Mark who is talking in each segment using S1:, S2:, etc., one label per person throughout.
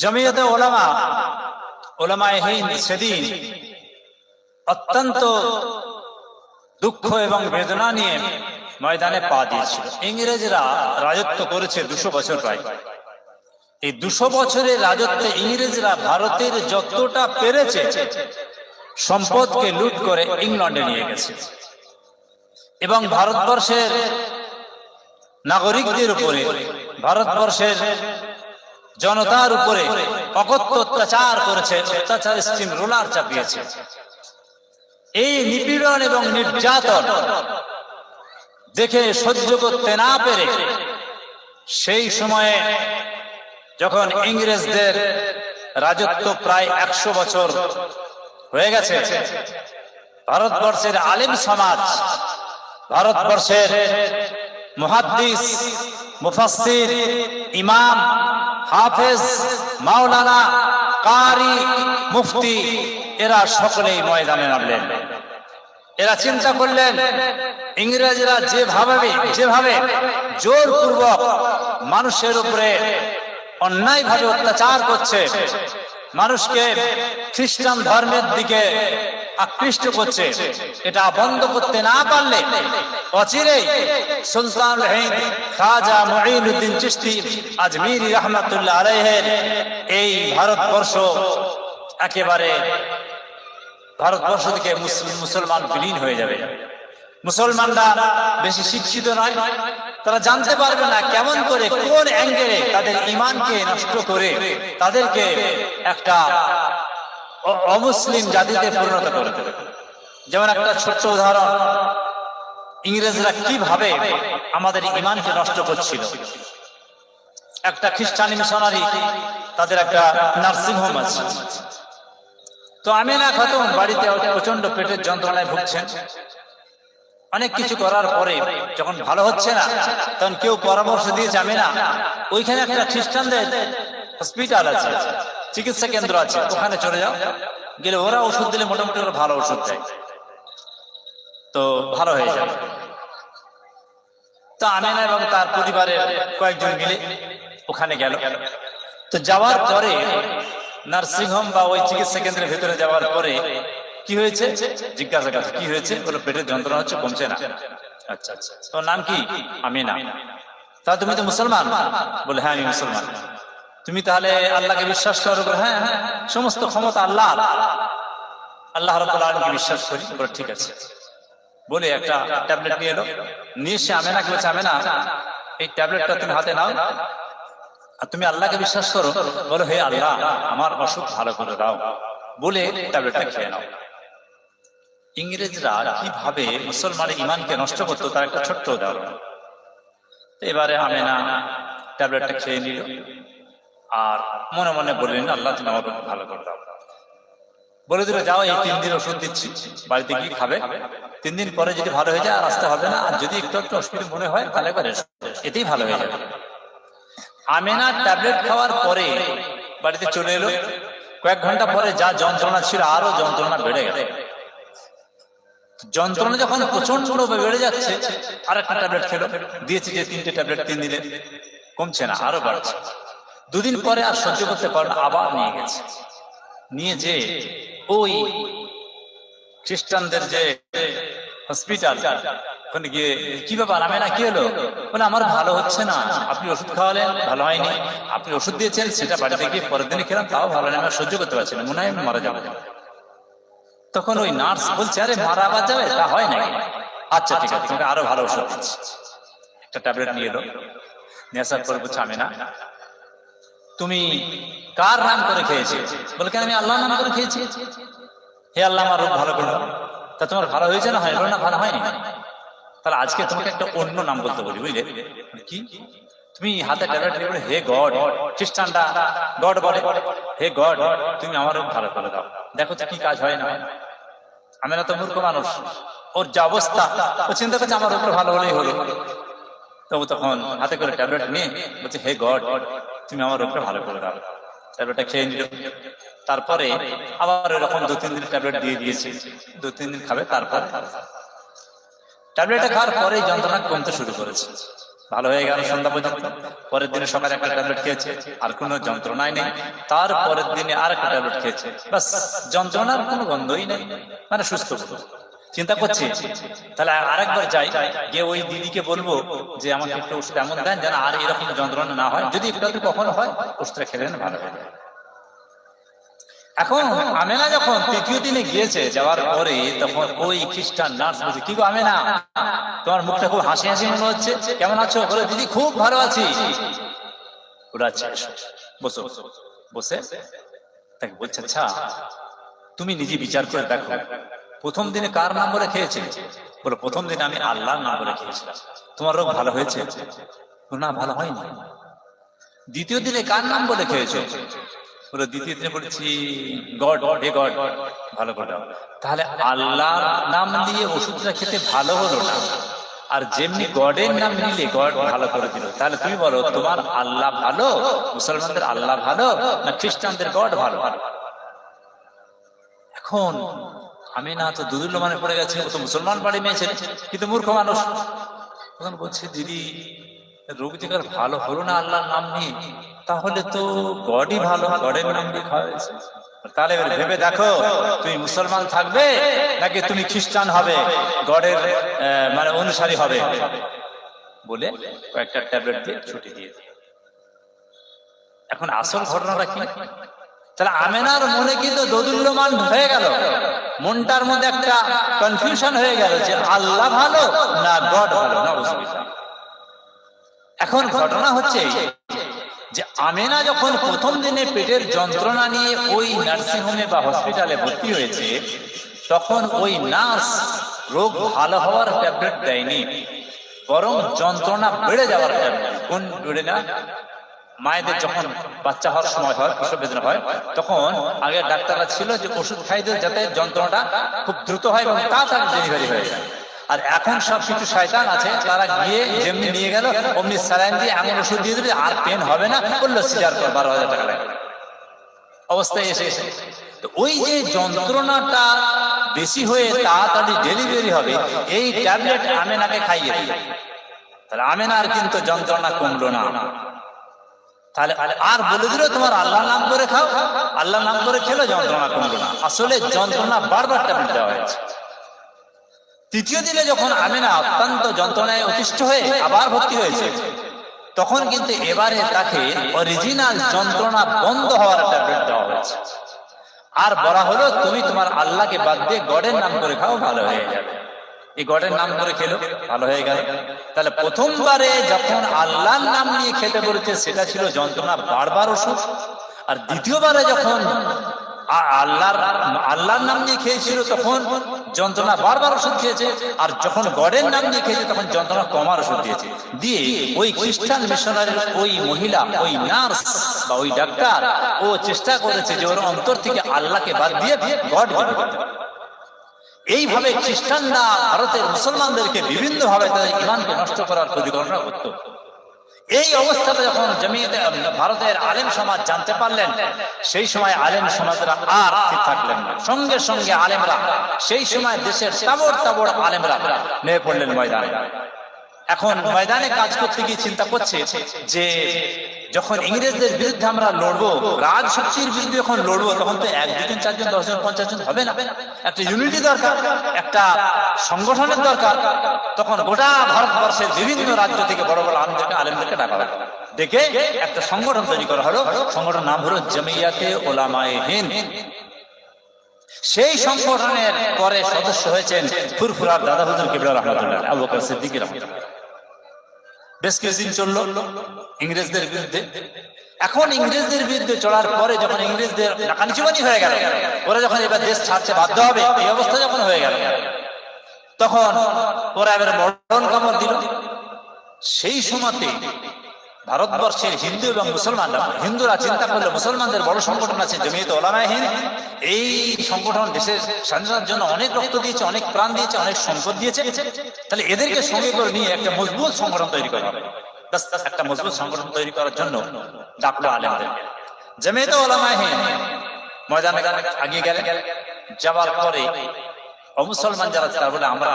S1: জমিয়তে ওলামা ওলামায়ে হিন্দ সেদিন অত্যন্ত দুঃখ এবং বেদনা নিয়ে ময়দানে পা দিয়েছিল। ইংরেজরা রাজত্ব করেছে 200 বছর প্রায়। এই 200 বছরের রাজত্বে ইংরেজরা ভারতের যতটা পেরেছে সম্পদকে লুট করে ইংল্যান্ডে নিয়ে গেছে এবং ভারতবর্ষের নাগরিকদের উপরে, ভারতবর্ষের জনতার উপরে অকথ্য অত্যাচার করেছে, অত্যাচার স্টিম রোলার চাপিয়েছে। এই নিপীড়ন এবং নির্যাতন দেখে সহ্য করতে না পেরে সেই সময়ে যখন ইংরেজদের রাজত্ব প্রায় 100 বছর হয়ে গেছে, ভারতবর্ষের আলেম সমাজ, ভারতবর্ষের মুহাদ্দিস, মুফাসসির, ইমাম, হাফেজ, মাওলানা, কারি, মুফতি এরা সকলেই ময়দানে নামলেন। এরা চিন্তা করলেন ইংরেজরা যেভাবে জোরপূর্বক মানুষের উপরে অন্যায়ভাবে অত্যাচার করছে, মানুষকে খ্রিস্টান ধর্মের দিকে আকৃষ্ট করছে, এটা বন্ধ করতে না পারলে অচিরেই সুলতানুল হিন্দ খাজা মুঈনুদ্দিন চিশতি আজমিরি রহমাতুল্লাহ আলাইহির এই ভারতবর্ষ একেবারে ভারতবর্ষ থেকে মুসলমান বিলীন হয়ে যাবে। মুসলমানরা বেশি শিক্ষিত নয়, তারা জানতে পারবে না কেমন করে কোন অ্যাঙ্গেলে তাদের ঈমানকে নষ্ট করে তাদেরকে একটা অমুসলিম জাতিতে পরিণত করে দেবে। যেমন একটা ছোট্ট উদাহরণ, ইংরেজরা কিভাবে আমাদের ঈমানকে নষ্ট করছিল। একটা খ্রিস্টান মিশনারি, তাদের একটা নার্সিং হোম আছে। তো আমিনা খাতুন বাড়িতে প্রচন্ড পেটের যন্ত্রণায় ভুগছেন। অনেক কিছু করার পরে যখন ভালো হচ্ছে না, তখন কেউ পরামর্শ দিয়েছে আমিনা ওইখানে একটা খ্রিস্টানদের হসপিটাল আছে, চিকিৎসা কেন্দ্র আছে, ওখানে চলে যাও। গেলে ওরা ওষুধ দিলে মোটামুটি ওরা ভালো ওষুধ দেয়, তো ভালো হয়ে যাবে। তো আমিনা এবং তার পরিবারের কয়েকজন মিলে ওখানে গেল। তো যাওয়ার পরে নার্সিংহোম বা ওই চিকিৎসা কেন্দ্রের ভেতরে যাওয়ার পরে কি হয়েছে জিজ্ঞাসা করছে, কি হয়েছে? বলে পেটের যন্ত্রণা হচ্ছে, কমছে না। আচ্ছা আচ্ছা, তোর নাম কি? আমিনা। তা তুমি তো মুসলমান? বলে হ্যাঁ আমি মুসলমান। তুমি তাহলে আল্লাহকে বিশ্বাস করো? হ্যাঁ হ্যাঁ, সমস্ত ক্ষমতা আল্লাহ, আল্লাহ রাব্বুল আলামিনকে বিশ্বাস করি। বলে ঠিক আছে। বলে একটা ট্যাবলেট নিয়ে এলো, নিয়ে এসে আমিনাকে বলছে আমিনা এই ট্যাবলেটটা তুমি হাতে নাও, আর তুমি আল্লাহকে বিশ্বাস করো। বলো হে আল্লাহ আমার অসুখ ভালো করে দাও, বলে ট্যাবলেটটা খেয়ে নাও। ইংরেজরা কিভাবে মুসলমানের ঈমানকে নষ্ট করতো তার একটা ছোট্ট উদাহরণ। এবারে আমিনা ট্যাবলেটটা খেয়ে নিল আর মনে মনে বললেন আল্লাহ তুমি আমার ভালো করে দাও। বলে দিল যাও এই 3 দিন ওষুধ দিচ্ছি, বাড়িতে গিয়ে খাবে। 3 দিন পরে যদি ভালো হয়ে যায় আর আসতে হবে না, আর যদি একটু একটু অসুবিধা মনে হয় তাহলে একবার এতেই ভালো হয়ে যাবে। আমিনা ট্যাবলেট খাওয়ার পরে বাড়িতে চলে এলো। কয়েক ঘন্টা পরে যা যন্ত্রণা ছিল আরো যন্ত্রণা বেড়ে গেল। যন্ত্রণা যখন প্রচন্ড বেড়ে যাচ্ছে, আর একটা ট্যাবলেট খেলো, দিয়েছি যে 3টে ট্যাবলেট 3 দিনে, কমছে না, আরো বাড়ছে। 2 দিন পরে আর সহ্য করতে পারল না, আবার নিয়ে গেছে। নিয়ে যে ওই খ্রিস্টানদের যে হসপিটাল, ওখানে গিয়ে কি ব্যাপার আমিনা কি হলো? বলে আমার ভালো হচ্ছে না, আপনি ওষুধ খাওয়ালেন ভালো হয়নি, আপনি ওষুধ দিয়েছেন সেটা বাড়িতে গিয়ে পরের দিনে খেলাম তাও ভালো নেই, আমরা সহ্য করতে পারছি না, মনে হয় আমি মারা যাবো। তখন ওই নার্স বলছে আরে মারা আবার যাবে, তা হয় না। আচ্ছা ঠিক আছে, তোমাকে আরো ভালো ওষুধ দিচ্ছি। একটা ট্যাবলেট নিয়ে এলো, নিয়ে আসার পর বলছে আমিনা তুমি কার নাম করে খেয়েছি? বলে কেন আমি আল্লাহর নাম করে খেয়েছি। হে আল্লাহ আমার রোগ ভালো করে দাও। তা তোমার ভালো হয়েছে না হয়? না ভালো হয়নি। তাহলে আজকে তোমাকে একটা অন্য নাম বলতে বলি, বুঝলে? কি? তুমি হাতে ট্যাবলেট নিয়ে বলে হে গড, খ্রিস্টানরা গড বলে, হে গড তুমি আমার রোগ ভালো করে দাও, দেখো তো কি কাজ হয় না। আমিনা তো মূর্খ মানুষ, ওর যা অবস্থা ও চিন্তা করছে আমার রোগটা ভালো হলেই হলো। তবু তখন হাতে করে ট্যাবলেট নিয়ে বলছে হে গড তুমি আমার রোগটা ভালো করে দাও। ট্যাবলেটটা খেয়ে নিল। তারপরে আবার এরকম 2-3 দিন ট্যাবলেট দিয়ে দিয়েছে, 2-3 দিন খাবে। তারপরে ট্যাবলেটটা খাওয়ার পরেই যন্ত্রণা কমতে শুরু করেছে, ভালো হয়ে গেল সন্ধ্যা পর্যন্ত। পরের দিনে সকালে একটা ট্যাবলেট খেয়েছে, আর কোনো যন্ত্রণাই নেই। তার পরের দিনে আর একটা ট্যাবলেট খেয়েছে, বাস যন্ত্রণার কোনো গন্ধই নেই, মানে সুস্থ। চিন্তা করছি তাহলে আরেকবার যাই, গিয়ে ওই দিদিকে বলবো যে আমাকে একটু ওষুধ এমন দেন যেন আর এরকম যন্ত্রণা না হয়, যদি একটু কখনো হয় ওষুধটা খেলেন ভালো হয়ে যায়। এখন আমেনা যখন তৃতীয় দিনে গিয়েছে, যাওয়ার পরে তখন ওই খ্রিস্টান নার্স বলছে, কি গো আমেনা, তোমার মুখটা খুব হাসি হাসি মনে হচ্ছে, কেমন আছো? বলে দিদি খুব ভালো আছি। ওরা আচ্ছা বসো, বসে তাকে বলছে, আচ্ছা তুমি নিজে বিচার করে দেখো, প্রথম দিনে কার নাম বলে খেয়েছিলে? বলো প্রথম দিনে আমি আল্লাহর নাম বলে খেয়েছিলাম। তোমার রোগ ভালো হয়েছে? না, ভালো হয়নি। দ্বিতীয় দিনে কার নাম বলে খেয়েছো? বলে দ্বিতীয় দিনে বলেছি গড, হে গড, ভালো করে। তাহলে আল্লাহর নাম দিয়ে ওষুধটা খেতে ভালো হলো না, আর যেমনি গডের নাম নিলে গড ভালো করে দিল। তাহলে তুমি বলো তোমার আল্লাহ ভালো, মুসলমানদের আল্লাহ ভালো, না খ্রিস্টানদের গড ভালো? এখন আমি না তো দুদুল্য মানে পড়ে গেছে, ও তো মুসলমান বাড়ি মেয়ে ছেলে, কিন্তু মূর্খ মানুষ। তখন বলছে, দিদি রোগ যেখানে ভালো হলো না আল্লাহর নাম নিয়ে, তাহলে তো গডই ভালো, গডের নাম দিয়ে খাওয়া হয়েছে। তাহলে ভেবে দেখো তুমি মুসলমান থাকবে নাকি তুমি খ্রিস্টান হবে, গডের মানে অনুসারী হবে। বলে কয়েকটা ট্যাবলেট দিয়ে ছুটি দিয়ে দিল। এখন আসল ঘটনাটা কি? তাহলে আমেনার মনে কিন্তু দোদুল্যমান হয়ে গেল, মনটার মধ্যে একটা কনফিউশন হয়ে গেল যে আল্লাহ ভালো না গড ভালো, না বুঝবিটা। এখন ঘটনা হচ্ছে যে আমেনা যখন প্রথম দিনে পেটের যন্ত্রণা নিয়ে ওই নার্সিংহোমে বা হসপিটালে ভর্তি হয়েছে, তখন ওই নার্স রোগ ভালো হওয়ার ট্যাবলেট দেয়নি, বরং যন্ত্রণা বেড়ে যাওয়ার ট্যাবলেট। কোন বেড়ে না? মায়েদের যখন বাচ্চা হওয়ার সময় হয়, প্রসব বেদনা হয়, তখন আগে ডাক্তাররা ছিল যে ওষুধ খাই দেয় যাতে যন্ত্রণাটা খুব দ্রুত হয় এবং তাড়াতাড়ি ডেলিভারি হয়ে যায়। আর এখন সব কিছু শয়তান আছে, তারা গিয়ে যেমনি নিয়ে গেল অমনি স্যালাইন দিয়ে এমন ওষুধ দিয়ে দিলে আর পেন হবে না, বললো সিজার করে 12,000 টাকা লাগে অবস্থায় এসে। তো ওই যে যন্ত্রণাটা বেশি হয়ে তাড়াতাড়ি ডেলিভারি হবে, এই ট্যাবলেট আমেনাকে খাইয়ে দিল। তাহলে আমেনার কিন্তু যন্ত্রণা কমলো না। তাহলে আর বলে দিল তোমার আল্লাহ নাম করে খাও, আল্লাহ নাম করে খেলো, যন্ত্রণা কমলো না। আসলে যন্ত্রণা বারবার ট্যাবলেট দেওয়া হয়েছে। তৃতীয় দিনে যখন আমেনা অত্যন্ত যন্ত্রণায় অতিষ্ঠ হয়ে আবার ভর্তি হয়েছে, তখন কিন্তু এবারে তাকে অরিজিনাল যন্ত্রণা বন্ধ হওয়ার ট্যাবলেট দেওয়া হয়েছে। আর বলা হলো তুমি তোমার আল্লাহকে বাদ দিয়ে গডের নাম করে খাও, ভালো হয়ে যাবে। এই গডের নাম করে খেলো, ভালো হয়ে গেল। তাহলে প্রথমবারে যখন আল্লাহর নাম নিয়ে খেতে বলেছে সেটা ছিল যন্ত্রণা বারবার ওষুধ, আর দ্বিতীয়বারে যখন আল্লাহর নাম নিয়ে খেয়েছিল তখন যন্ত্রণা বারবার ওষুধ খেয়েছে, আর যখন গডের নাম নিয়ে খেয়েছে তখন যন্ত্রণা কমার ওষুধ দিয়েছে। দিয়ে ওই খ্রিস্টান মিশনারির ওই মহিলা, ওই নার্স বা ওই ডাক্তার, ও চেষ্টা করেছে যে ওর অন্তর থেকে আল্লাহকে বাদ দিয়ে গড করতে। এইভাবে খ্রিস্টানরা ভারতের মুসলমানদেরকে বিভিন্ন ভাবে তাদের ঈমানকে নষ্ট করার পরিকল্পনা করত। এই অবস্থাটা যখন জমিয়তে ভারতের আলেম সমাজ জানতে পারলেন, সেই সময় আলেম সমাজরা আর ঠিক থাকলেন না। সঙ্গে সঙ্গে আলেমরা সেই সময় দেশের তাবড় তাবড় আলেমরা নেমে পড়লেন ময়দানে। এখন ময়দানে কাজ করতে গিয়ে চিন্তা করছে যে যখন ইংরেজদের বিরুদ্ধে আমরা লড়বো, রাজশক্তির বিরুদ্ধে যখন লড়বো, তখন তো 1, 2, 3, 4 জন 10 জন 50 জন হবে না, একটা ইউনিটি দরকার, একটা সংগঠনের দরকার। তখন গোটা ভারতবর্ষের বিভিন্ন রাজ্য থেকে বড় বড় আলেমদেরকে ডাকা হলো, ডেকে একটা সংগঠন তৈরি করা হলো। সংগঠনের নাম হলো জমিয়াতে ওলামায়ে হিন্দ। সেই সংগঠনের পরে সদস্য হয়েছেন ফুরফুরার দাদা হুজুর কিবলা রহমাতুল্লাহ, আবু বকর সিদ্দিকী রহমাতুল্লাহ। বেশ কিছুদিন চললো ইংরেজদের বিরুদ্ধে। এখন ইংরেজদের বিরুদ্ধে চলার পরে যখন ইংরেজদের নাকানিচুবানি হয়ে গেল, ওরা যখন এবার দেশ ছাড়তে বাধ্য হবে, এই অবস্থা যখন হয়ে গেল, তখন ওরা এবার মরণ কামড় দিল। সেই সময়তে ভারতবর্ষের হিন্দু এবং মুসলমানরা, হিন্দুরা চিন্তা করলো মুসলমানদের বড় সংগঠন আছে জমিয়তে ওলামায়ে হিন্দ, এই সংগঠন দেশের স্বাধীনতার জন্য অনেক রক্ত দিয়েছে, অনেক প্রাণ দিয়েছে, অনেক সম্পদ দিয়েছে, তাহলে এদেরকে সঙ্গে করে নিয়ে একটা মজবুত সংগঠন তৈরি করা হবে। একটা মজবুত সংগঠন তৈরি করার জন্য ডাকলো আলেমদেরকে। জমিয়তে ওলামায়ে হিন্দ ময়দানে আগিয়ে গেলেন। যাবার পরে অমুসলমান যারা তারা বলে আমরা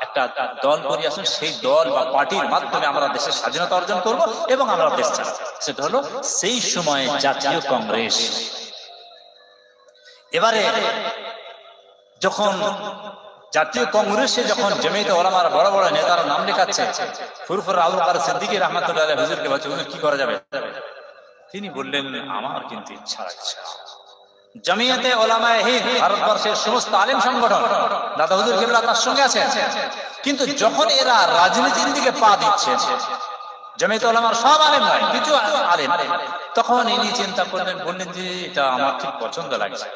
S1: একটা দল করি আসুন, সেই দল বা পার্টির মাধ্যমে আমরা দেশের স্বাধীনতা অর্জন করব এবং আমরা দেশ চালাবো। সেটা হলো সেই সময়ে জাতীয় কংগ্রেস। এবারে যখন জাতীয় কংগ্রেসে যখন জমিয়তে ওলামার বড় বড় নেতারা নাম লেখাচ্ছে, ফুরফুরা আবু বকর সিদ্দিকী রাহমাতুল্লাহ আলাইহি হুজুরকে বলছে, হুজুর কি করা যাবে? তিনি বললেন, আমার কিন্তু ইচ্ছা রাখছে জমিয়তে ওলামায়ে হিন্দ ভারতবর্ষের সমস্ত আলেম সংগঠন, দাদা হুজুর কেবলা তার সঙ্গে আছে, কিন্তু যখন এরা রাজনীতির দিকে পা দিচ্ছে, জমিয়তে ওলামার সব আলেম নয়, কিছু আলেম, তখন ইনি চিন্তা করলেন, বললেন যে এটা আমার ঠিক পছন্দ লাগছে।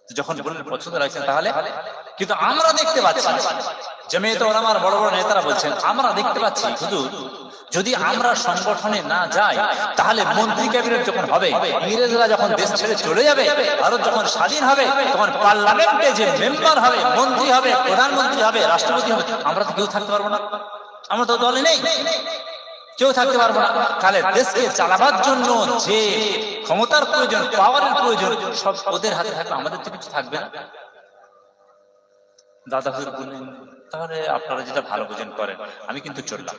S1: যখন বললেন পছন্দ লাগছে, তাহলে কিন্তু আমরা দেখতে পাচ্ছি জমিয়তে ওলামার বড় বড় নেতারা বলছেন, আমরা দেখতে পাচ্ছি হুজুর যদি আমরা সংগঠনে না যাই, তাহলে মন্ত্রী ক্যাবিনেট যখন হবে, ইংরেজরা যখন দেশ ছেড়ে চলে যাবে, ভারত যখন স্বাধীন হবে, তখন পার্লামেন্টে যে মেম্বার হবে, মন্ত্রী হবে, প্রধানমন্ত্রী হবে, রাষ্ট্রপতি হবে, আমরা তো কেউ থাকতে পারবো না, আমরা তো দলে নেই, কেউ থাকতে পারবো না। তাহলে দেশকে চালাবার জন্য যে ক্ষমতার প্রয়োজন, পাওয়ারের প্রয়োজন, সব ওদের হাতে থাকবে, আমাদের তো কিছু থাকবে না। দাদা হুজুর বললেন, তাহলে আপনারা যেটা ভালো বুঝেন করেন, আমি কিন্তু চললাম।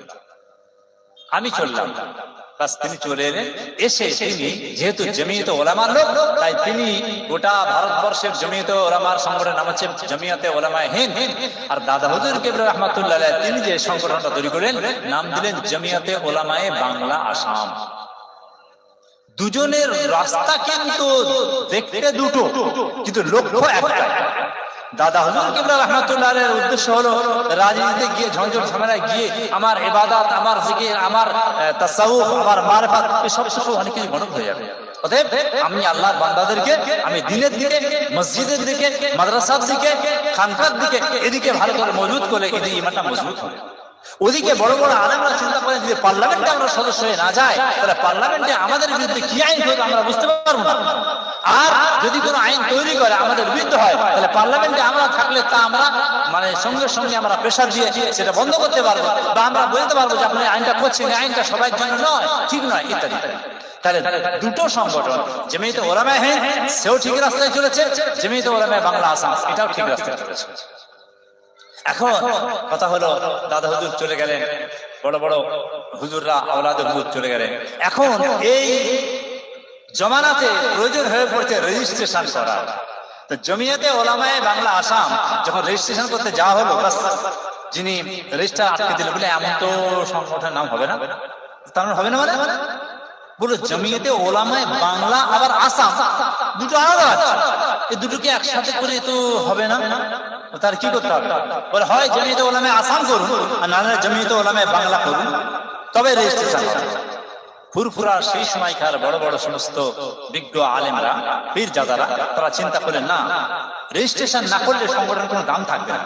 S1: বাস তিনি চলে এলেন। এসে তিনি যেহেতু জমিয়তে ওলামার লোক, তাই তিনি গোটা ভারতবর্ষের জমিয়তে ওলামার সংগঠনের নাম হচ্ছে জমিয়তে ওলামায়ে হিন্দ। আর দাদা হুজুর কেবলা রাহমাতুল্লাহ আলাইহি তিনি যে সংগঠনটা তৈরি করলেন, নাম দিলেন জমিয়তে ওলামায়ে বাংলা আসাম। দুজনের রাস্তা কিন্তু দেখতে দুটো, কিন্তু লক্ষ্য একটা। দাদা হুজুর কেবলা রাহমাতুল্লাহ আলাইহির উদ্দেশ্য হলো রাজনীতিতে গিয়ে ঝঞ্ঝট ঝামেলায় গিয়ে আমার ইবাদত, আমার জিকির, আমার তাসাউফ, আমার মারিফাত এসব কিছু অনেক কিছু গণক হয়ে যাবে। অতএব আমি আল্লাহর বান্দাদেরকে আমি দ্বীনের দিকে, মসজিদের দিকে, মাদ্রাসার দিকে, খানকার দিকে, এদিকে ভালো করে মজবুত করে এদিকে ইমানটা মজবুত হবে। ওদিকে বড় বড় আলেমরা চিন্তা করেন যদি পার্লামেন্টে আমরা সদস্য হয়ে না যাই, তাহলে পার্লামেন্টে আমাদের বিরুদ্ধে কি আইন হবে আমরা বুঝতে পারবো না। আর যদি কোনো আইন তৈরি করে আমাদের বিরুদ্ধে হয়, তাহলে পার্লামেন্টে আমরা থাকলে তা আমরা মানে সঙ্গে সঙ্গে আমরা প্রেসার দিয়ে সেটা বন্ধ করতে পারবো, বা আমরা বলতে পারবো যে আপনি আইনটা করছেন, আইনটা সবার জন্য নয়, ঠিক নয়, ইত্যাদি। তাহলে দুটো সংগঠন, জমিয়তে ওলামায়ে হিন্দ সেও ঠিক রাস্তায় চলেছে, জমিয়তে ওলামায়ে বাংলা আসাম এটাও ঠিক রাস্তায় চলেছে। এখন কথা হলো, দাদা হুজুর চলে গেলেন, বড় বড় হুজুররা আওলাদে হুজুর চলে গেলেন। এখন এই জমানাতে প্রয়োজন হয়ে পড়ছে রেজিস্ট্রেশন করা। তো জমিয়তে ওলামায়ে বাংলা আসাম যখন রেজিস্ট্রেশন করতে যাওয়া হলো, যিনি রেজিস্টার আটকে দিল, বলে এমন তো সংগঠনের নাম হবে না, তার হবে না মানে বলে জমিয়তে ওলামায়ে বাংলা আবার আসাম দুটো আলাদা আছে, এই দুটোকে একসাথে করে তো হবে না। তার কি করতে হবে? বলে হয় জমিয়তে ওলামায়ে আসাম করুন, আর না হলে জমিয়তে ওলামায়ে বাংলা করুন, তবে রেজিস্ট্রেশন হবে। ফুরফুরা সেই সময়কার বড় বড় সমস্ত বিজ্ঞ আলেমরা, পীরজাদারা, তারা চিন্তা করলেন, না রেজিস্ট্রেশন না করলে সংগঠনের কোনো দাম থাকবে না।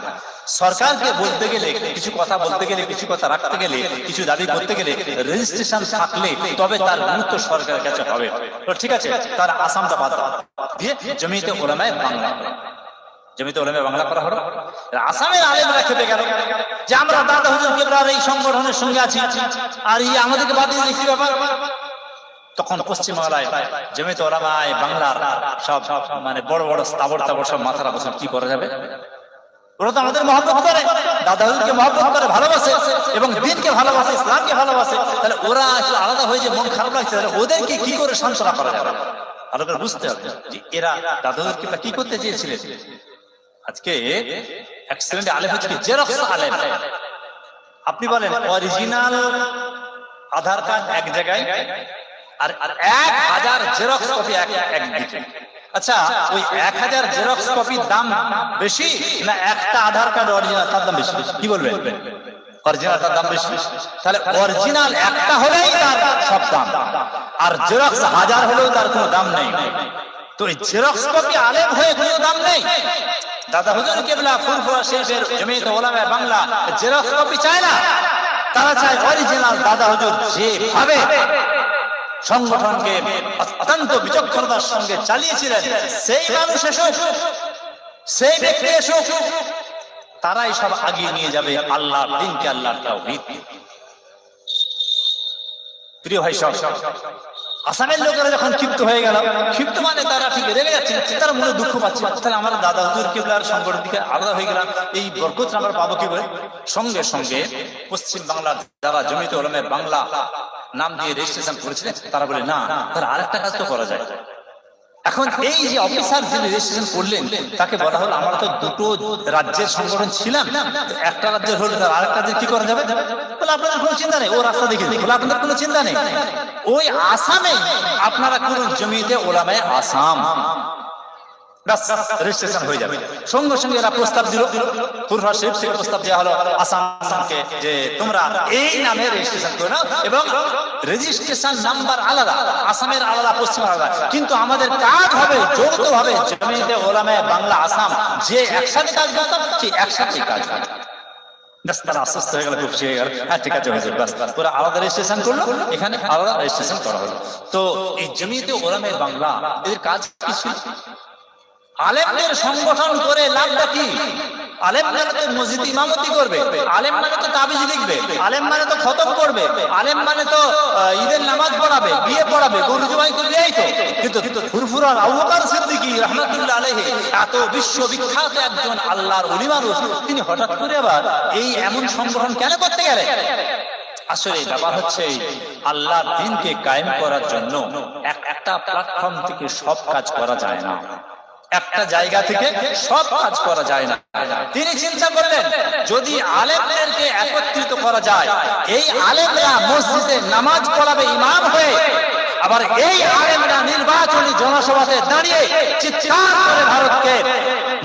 S1: সরকারকে বলতে গেলে, কিছু কথা বলতে গেলে, কিছু কথা রাখতে গেলে, কিছু দাবি করতে গেলে রেজিস্ট্রেশন থাকলে তবে তার গুরুত্ব সরকারের কাছে হবে। তো ঠিক আছে, তার আসামটা বাদ দিয়ে জমিয়তে ওলামায়ে বাংলা, জমিয়তে ওলামায়ে বাংলা করা হলো। আসামের আলেমরা খেপে গেল যে আমরা দাদা হুজুর কেবলার এই সংগঠনের সঙ্গে আছি, আর এই আমাদেরকে বাদ দিয়ে কি ব্যাপার? তখন পশ্চিমবাংলায় জমিয়তে ওলামায়ে বাংলার সব মানে বড় বড় স্থাবর সব মাথারা বসে, কি করা যাবে? ওরা তো আমাদের মহব্বত করে, দাদা হুজুরকে মহব্বত করে, ভালোবাসে, এবং দ্বীনকে ভালোবাসে, ইসলামকে ভালোবাসে। তাহলে ওরা একটু আলাদা হয়ে যে মন খারাপ লাগছে, তাহলে ওদেরকে কি করে সান্ত্বনা করা যাবে? ভালো করে বুঝতে হবে যে এরা দাদা হুজুরকে কি করতে চেয়েছিলেন। আজকে এক্সেলেন্ট আলেম হচ্ছে জেরক্স আলেম। আপনি বলেন অরিজিনাল আধার কার্ড এক জায়গায়, আর 1000 জেরক্স কপি একদিকে। আচ্ছা, ওই 1000 জেরক্স কপির দাম বেশি না একটা আধার কার্ড অরিজিনাল তার দাম বেশি? কি বলবেন? অরিজিনাল তার দাম বেশি। তাহলে অরিজিনাল একটা হলেই তার সব দাম, আর জেরক্স 1000 হলেও তার কোনো দাম নেই। তো এই জেরক্স কপি আলেম হয়ে কোনো দাম নেই। দাদা হুজুর কেবলা ফুরফুরা শরীফের জমিয়তে ওলামায়ে বাংলা জেরক্স কপি চায় না, তারা চায় অরিজিনাল দাদা হুজুর যেভাবে সংগঠনকে অত্যন্ত বিচক্ষণতার সঙ্গে চালিয়েছিলেন, সেই মানুষ এসুক, সেই ব্যক্তি এসুক, তারাই সব আগিয়ে নিয়ে যাবে আল্লাহর দ্বীনকে, আল্লাহর তাওহীদ। প্রিয় ভাই সব, আসামের লোকেরা যখন ক্ষিপ্ত হয়ে গেল, ক্ষিপ্ত মানে তারা ঠিক রেগে যাচ্ছে, তারা মনে দুঃখ পাচ্ছে, তাহলে আমরা দাদা হুজুর কিবলার সংগঠন দিকে আলাদা হয়ে গেলাম, এই বরকত আমরা পাবো কি করে? সঙ্গে সঙ্গে পশ্চিম বাংলার যারা জমিয়তে উলামায়ে বাংলা নাম দিয়ে রেজিস্ট্রেশন করেছিলেন তারা বলে না, তার আরেকটা কাজ তো করা যায়। এখন এই যে অফিসার যিনি রেজিস্ট্রেশন করলেন তাকে বলা হলো আমরা তো দুটো রাজ্যের সংগঠন ছিলাম, একটা রাজ্যের হলে তার আরেকটা রাজ্যে কি করা যাবে? বলে আপনাদের কোনো চিন্তা নেই, ও রাস্তা দেখে বলে আপনাদের কোনো চিন্তা নেই, ওই আসামে আপনারা করুন জমিয়তে উলামায়ে আসাম, রেজিস্ট্রেশন হয়ে যাবে। সঙ্গে সঙ্গে এরা প্রস্তাব দিল, ফুরফুরা শরীফ থেকে প্রস্তাব দেওয়া হলো আসামকে যে তোমরা এই নামে রেজিস্ট্রেশন করে নাও এবং রেজিস্ট্রেশন নাম্বার আলাদা, আসামের আলাদা, পশ্চিমের আলাদা, কিন্তু আমাদের কাজ হবে যৌথভাবে জমিয়তে উলামায়ে বাংলা আসাম যে একসাথে কাজ করতাম সেই একসাথে কাজ করতাম। তারা আশ্বস্ত হয়ে গেল, খুশি হয়ে গেল, হ্যাঁ ঠিক আছে হয়েছে, বাস ওরা আলাদা রেজিস্ট্রেশন করলো, এখানে আলাদা রেজিস্ট্রেশন করা হলো। তো এই জমিয়তে উলামায়ে বাংলা এদের কাজ কি ছিল? আলেমদের সংগঠন করে লাভটা কি? আলেম মানে তো মসজিদ ইমামতি করবে, আলেম মানে তো তাবিজ লিখবে, আলেম মানে তো খতম করবে, আলেম মানে তো ঈদের নামাজ পড়াবে, বিয়ে পড়াবে, গরু জবাই করবে, এই তো। কিন্তু ফুরফুরা আবু বকর সিদ্দিকী রাহমাতুল্লাহ আলাইহি এত বিশ্ববিখ্যাত একজন আল্লাহর ওলি মানুষ, তিনি হঠাৎ করে আবার এই এমন সংগঠন কেন করতে গেলেন? আসলে ব্যাপার হচ্ছে আল্লাহর দ্বীনকে কায়েম করার জন্য একটা প্ল্যাটফর্ম থেকে সব কাজ করা যায় না, একটা জায়গা থেকে সব কাজ করা যায় না। তিনি চিন্তা করলেন যদি আলেমদেরকে একত্রিত করা যায়, এই আলেমরা মসজিদে নামাজ পড়াবে ইমাম হয়ে, আবার এই আলেমরা নির্বাচনী জনসভাতে দাঁড়িয়ে চিৎকার করে ভারতকে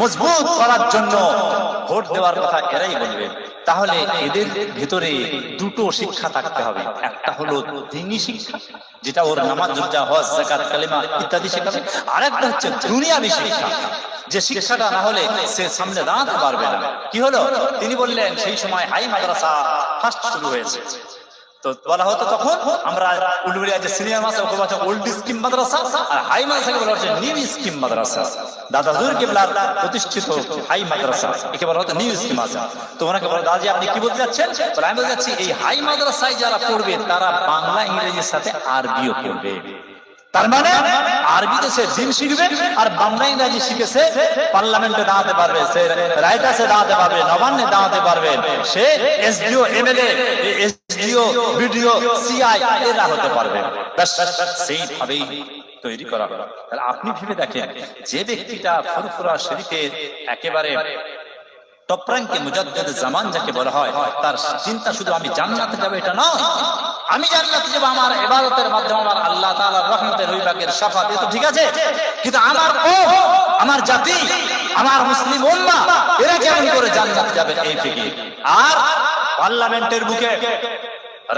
S1: মজবুত করার জন্য ভোট দেওয়ার কথা এরাই বলবে, তাহলে এদের ভেতরে দুটো শিক্ষা থাকতে হবে। একটা হলো দ্বীনি শিক্ষা, যেটা ওর নামাজ, রোজা, হজ, যাকাত, কালেমা ইত্যাদি শেখাবে। আরেকটা হচ্ছে দুনিয়াবি শিক্ষা, যে শিক্ষাটা না হলে সে সামনে দাঁড়াতে পারবে না। কি হলো? তিনি বললেন সেই সময় হাই মাদ্রাসা ফার্স্ট শুরু হয়েছে, তো বলা হতো তখন আমরা উলুবেড়িয়া যে সিনিয়র মাদ্রাসা ওকে বলা ওল্ড স্কিম মাদ্রাসা, আর হাই মাদ্রাসাকে বলা হচ্ছে নিউ স্কিম মাদ্রাসা। দাদা হুজুর কিবলার প্রতিষ্ঠিত হাই মাদ্রাসা একে বলা হতো নিউ স্কিম মাদ্রাসা। তো ওনাকে বলো দাদাজি আপনি কি বলতে যাচ্ছেন? আমি বলতে যাচ্ছি এই হাই মাদ্রাসায় যারা পড়বে তারা বাংলা ইংরেজির সাথে আরবিও পড়বে, তার মানে আরবিতে সে দিন শিখবে আর বাংলা ইংরেজি শিখে সে পার্লামেন্টে দাঁড়াতে পারবে, সে রাইটার্সে দাঁড়াতে পারবে, নবান্নে দাঁড়াতে পারবে, সে SDO, MLA, SDO, BDO, CI এরা হতে পারবে। সেইভাবেই তৈরি করা হলো। তাহলে আপনি ভেবে দেখেন, যে ব্যক্তিটা ফুরফুরা শরীফের একেবারে টপ র্যাঙ্কে মুজাদ্দিদ জামান যাকে বলা হয়, তার চিন্তা শুধু আমি জান্নাতে যাব এটা নয়, আমি জান্নাতে যাব আমার ইবাদতের মাধ্যমে, আমার আল্লাহ তাআলার রহমতের বিভাগের শাফাত, এ তো ঠিক আছে, কিন্তু আমার কওম, আমার জাতি, আমার মুসলিম উম্মাহ এরা কেমন করে জান্নাতে যাবে এই ফিকির। আর পার্লামেন্টের বুকে,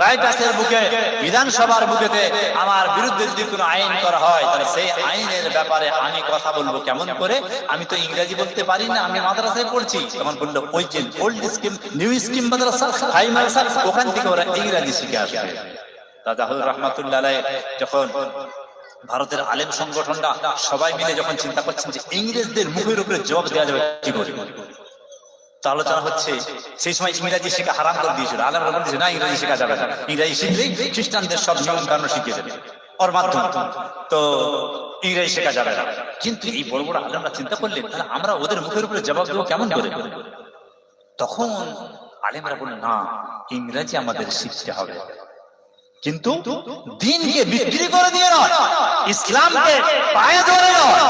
S1: রাইটার্সের বুকে, বিধানসভার বুকেতে আমার বিরুদ্ধে যদি কোনো আইন করা হয় তাহলে সেই আইনের ব্যাপারে আমি কথা বলবো কেমন করে? আমি তো ইংরেজি বলতে পারি না, আমি মাদ্রাসায় পড়ছি। তখন বললো ওই যে ওল্ড স্কিম, নিউ স্কিম মাদ্রাসা, হাই মাদ্রাসা, ওখান থেকে ওরা ইংরেজি শিখে আসবে। দাদা হুজুর রাহমাতুল্লাহ আলাইহি যখন ভারতের আলেম সংগঠনটা সবাই মিলে যখন চিন্তা করছেন যে ইংরেজদের মুখের উপরে জবাব দেওয়া যাবে কি করে, আলোচনা হচ্ছে, সেই সময় ইংরেজি শেখা হারাম করে দিয়েছিল। আলেমরা বলছে না ইংরেজি শেখা যাবে না, ইংরেজি শিখলেই খ্রিস্টানদের সব নিয়ম কানুন শিখিয়ে দেবে ওর মাধ্যমে, তো ইংরেজি শেখা যাবে না। কিন্তু এই বড় বড় আলেমরা চিন্তা করলেন তাহলে আমরা ওদের মুখের উপরে জবাব দেবো কেমন করে? তখন আলেমরা বললেন না, ইংরেজি আমাদের শিখতে হবে, কিন্তু দ্বীনকে বিক্রি করে দিয়ে নয়, ইসলামকে পায়ে ধরে নয়।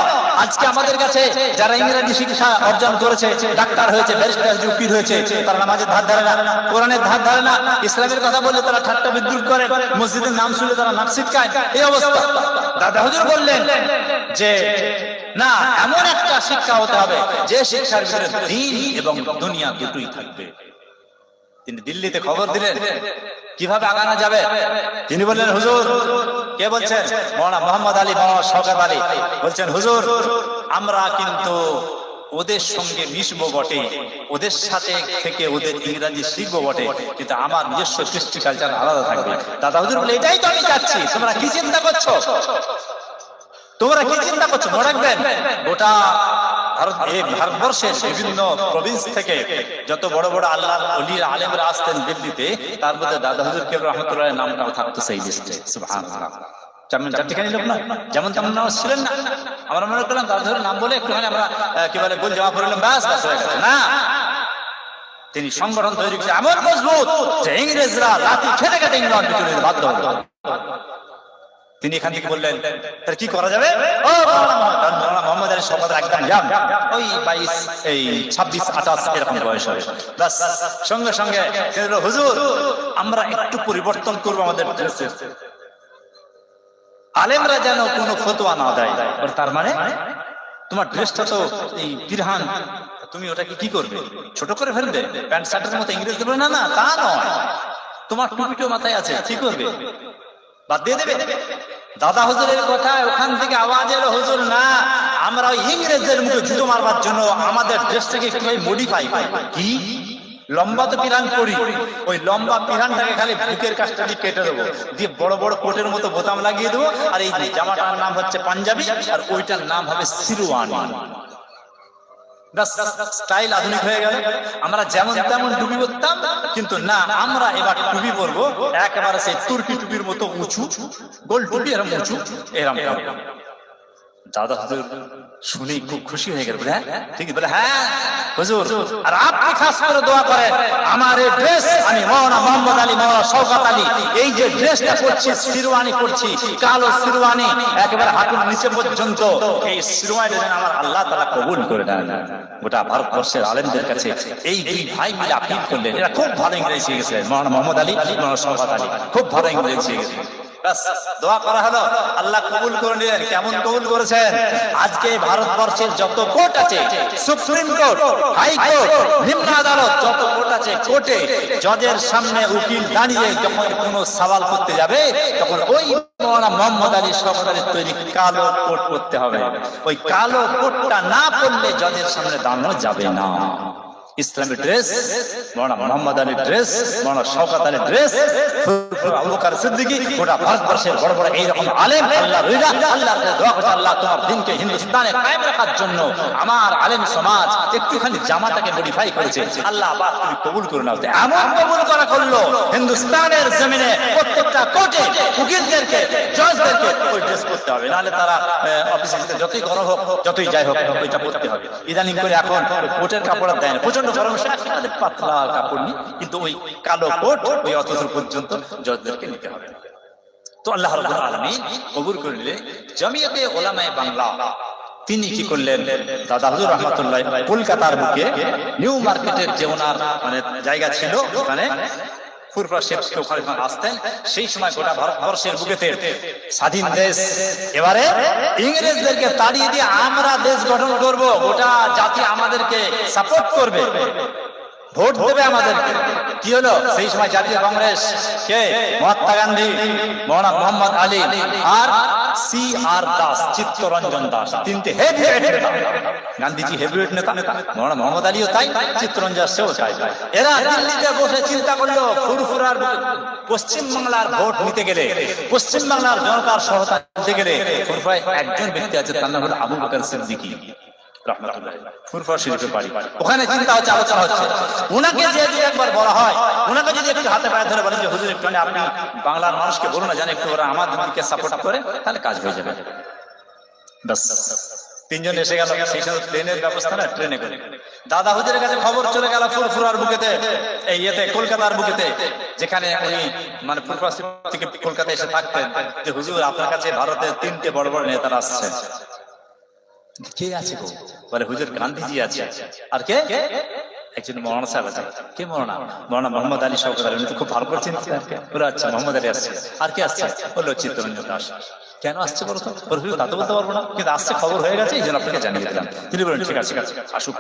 S1: আজকে আমাদের কাছে যারা ইংরেজি শিক্ষা অর্জন করেছে, ডাক্তার হয়েছে, ব্যারিস্টার, উকিল হয়েছে, তারা নামাজের ধার ধারে না, কোরআনের ধার ধারে না, ইসলামের কথা বললে তারা ঠাট্টা বিদ্রুপ করে, মসজিদের নাম শুনলে তারা নাক ছিটকায়, এই অবস্থা। দাদা হুজুর বললেন যে না, এমন একটা শিক্ষা হতে হবে যে শিক্ষার ভিতরে দ্বীন এবং দুনিয়া দুটোই থাকবে। তিনি দিল্লিতে খবর দিলেন কিভাবে আগানো যাবে। তিনি বললেন হুজুর, কে বলছেন? মৌলানা মোহাম্মদ আলী, মৌলানা শওকত আলী বলছেন হুজুর আমরা কিন্তু ওদের সঙ্গে মিশবো বটে, ওদের সাথে থেকে ওদের ইংরেজি শিখবো বটে, কিন্তু আমার নিজস্ব কৃষ্টি কালচার আলাদা থাকবে। দাদা হুজুর বলে এটাই তো আমি চাচ্ছি, তোমরা কি চিন্তা করছো, তোমরা কি চিন্তা করছো? মনে রাখবেন গোটা ভারতবর্ষের বিভিন্ন প্রভিন্স থেকে যত বড় বড় আল্লাহর ওলি আলেমরা আসতেন দিল্লিতে, তার মধ্যে দাদা হুজুর কিবলা রহমাতুল্লাহ নামটাও থাকতো সেই লিস্টে। সুবহানাল্লাহ। তেমন চারটিখানি লোক নয়, যেমন তেমন মানুষ ছিলেন না। আমরা মনে করলাম তার ধরে নাম বলে একটুখানি আমরা কি বলে গোল জামা পড়লাম, ব্যাস ব্যাস হয়ে গেছে না। তিনি সংগঠন তৈরি করেছে এমন মজবুত যে ইংরেজরা লাঠি খেতে খেতে ইংল্যান্ডে চলে যেতে বাধ্য হলো। তিনি এখান থেকে বললেন তার কি করা যাবে, ও মোহাম্মদ আলী শওকত একদম ইয়াং, ওই 22 এই 26 28 এরকম বয়স হবে। বাস সঙ্গে সঙ্গে হুজুর আমরা একটু পরিবর্তন করবো আমাদের ড্রেসের, আলেমরা যেন কোনো ফতোয়া না দেয়। তার মানে তোমার ড্রেসটা তো এই পিরহান, তুমি ওটাকে কি করবে, ছোট করে ফেলবে, প্যান্ট শার্টের মতো ইংরেজ দেবে? না না, তা নয়, তোমার টুপিটাও মাথায় আছে, কি করবে, বাদ দিয়ে দেবে? দাদা হুজুরের কথা ওখান থেকে আওয়াজ এলো, হুজুর না, আমরা ওই ইংরেজদের মুখে জুতো মারবার জন্য আমাদের ড্রেসটাকে একটু মডিফাই করি। কি লম্বা তো পিরান করি, ওই লম্বা পিরানটাকে খালি বুকের কাছটা দিয়ে কেটে দেবো, দিয়ে বড় বড় কোটের মতো বোতাম লাগিয়ে দেবো, আর এই জামাটার নাম হচ্ছে পাঞ্জাবি, আর ওইটার নাম হবে শিরওয়ানি। স্টাইল আধুনিক হয়ে গেল। আমরা যেমন তেমন টুপি পরতাম, কিন্তু না, আমরা এবার টুপি পরবো একেবারে সেই তুর্কি টুপির মতো উঁচু, গোল টুপি এরকম উঁচু, এরকম। দাদা হুজুর শুনেই খুব খুশি হয়ে গেল, হ্যাঁ ঠিক বলে, হ্যাঁ হুজুর, আর আপনি খাস করে দোয়া করেন আমার এই ড্রেস, আমি মাওলানা মোহাম্মদ আলী, মাওলানা শওকত আলী, এই যে ড্রেসটা পরছি, শিরওয়ানি পরছি, কালো শিরওয়ানি একেবারে হাঁটুর নিচে পর্যন্ত, এই শিরওয়ানি যেন আমার আল্লাহ তাআলা কবুল করে নেন। গোটা ভারতবর্ষের আলেমদের কাছে এই দুই ভাই মিলে আপিল করলেন। এরা খুব ভালো ইংরেজি শিখে গেছিলেন, মাওলানা মোহাম্মদ আলী, মাওলানা শওকত আলী খুব ভালো ইংরেজি শিখে গেছিলেন। দোয়া করা হলো, আল্লাহ কবুল করে নিলেন। কেমন কবুল করেছেন? আজকে ভারতবর্ষের যত কোর্ট আছে, সুপ্রিম কোর্ট, হাইকোর্ট, নিম্ন আদালত, যত কোর্ট আছে, কোর্টে জজের সামনে উকিল দাঁড়িয়ে যখন কোনো সওয়াল করতে যাবে, তখন ওই মাওলানা মোহাম্মদ আলী শওকত আলীর তৈরি কালো কোট পরতে হবে। ওই কালো কোটটা না পরলে জজের সামনে দাঁড়ানো যাবে না। ইসলামী ড্রেস, মাওলানা মোহাম্মদ আলীর ড্রেস, মাওলানা শওকত আলীর ড্রেস, আবু বকর সিদ্দিকী, গোটা ভারতবর্ষের বড় বড় এইরকম আলেম, আল্লাহ রইলা, আল্লাহর কাছে দোয়া করছে, আল্লাহ তোমার দ্বীনকে হিন্দুস্তানে কায়েম রাখার জন্য আমার আলেম সমাজ একটুখানি জামাটাকে মডিফাই করেছে, আল্লাহ আবার তুমি কবুল করে নাও। এমন কবুল করা করলো, হিন্দুস্তানের জমিনে প্রত্যেকটা কোর্টে উকিলদেরকে, জজদেরকে ওই ড্রেস পরতে হবে, নাহলে তারা অফিসে যেতে যতই গরম হোক, যতই যাই হোক, ওইটা পরতে হবে। ইদানিং করে এখন কোর্টের কাপড় দেয় না, প্রচন্ড গরম, পাতলা কাপড় নি, কিন্তু ওই কালো কোট ওই অতদূর পর্যন্ত জজদেরকে নিতে হবে। তো আল্লাহ রাব্বুল আলামিন কবুল করে নিলে জমিয়তে ওলামায়ে বাংলা তিনি কি করলেন, দাদা হুজুর রাহমাতুল্লাহ কলকাতার বুকে নিউ মার্কেটের যে ওনার মানে জায়গা ছিল, ওখানে ফুরফুরা শেখ ওখানে আসতেন। সেই সময় গোটা ভারতবর্ষের বুকেতে স্বাধীন দেশ, এবারে ইংরেজদেরকে তাড়িয়ে দিয়ে আমরা দেশ গঠন করব, গোটা জাতি আমাদেরকে সাপোর্ট করবে, ভোট দেবে আমাদেরকে। কি হলো সেই সময় জাতীয় কংগ্রেস কে, মহাত্মা গান্ধী, মাওলানা মোহাম্মদ আলী আর CR দাস, চিত্তরঞ্জন দাস, তিনটে হেভিওয়েট নেতা। গান্ধীজি হেভিওয়েট নেতা, মাওলানা মোহাম্মদ আলীও তাই, চিত্তরঞ্জন সেও তাই। এরা দিল্লিতে বসে চিন্তা করলো ফুরফুরার পশ্চিম বাংলার ভোট নিতে গেলে, পশ্চিম বাংলার জনতার সহায়তা নিতে গেলে ফুরফুরায় একজন ব্যক্তি আছে, তার নাম হলো আবু বকর সিদ্দিকী রাহমাতুল্লাহ, ফুরফুরা শরীফের বাড়ি। ওখানে চিন্তা হচ্ছে, আলোচনা হচ্ছে, ওনাকে যদি একবার বলা হয়, ওনাকে যদি একটু হাতে পায়ে ধরে বলেন যে হুজুর একটু আপনি বাংলার মানুষকে বলুন না, জানে একটু ওরা আমাদের দিকে সাপোর্ট করে, তাহলে কাজ হয়ে যাবে। বাস তিনজন এসে গেল, সেই সময় প্লেনের ব্যবস্থা না, ট্রেনে করে দাদা হুজুরের কাছে খবর চলে গেল ফুরফুরার বুকেতে, এই ইয়েতে কলকাতার বুকেতে, যেখানে উনি মানে ফুরফুরা থেকে কলকাতা এসে থাকতেন, যে হুজুর আপনার কাছে ভারতের তিনটে বড় বড় নেতারা আসছে। কে আছে গো? বলে হুজুর গান্ধীজি আছে, আর কে? একজন মৌলানা সাহেব আছে। কে মৌলানা? মৌলানা মোহাম্মদ আলী শওকত আলী, উনি তো খুব ভালো করে চিনতেন। বলে আচ্ছা মোহাম্মদ আলী আসছে, আর কে আসছে? বললো চিত্তরঞ্জন দাস। কেন আসছে বলো তো? তা তো বলতে পারবো না, কিন্তু আসছে, খবর হয়ে গেছে, এই জন্য আপনাকে জানিয়ে দিলাম। তিনি বলেন ঠিক আছে আসুক।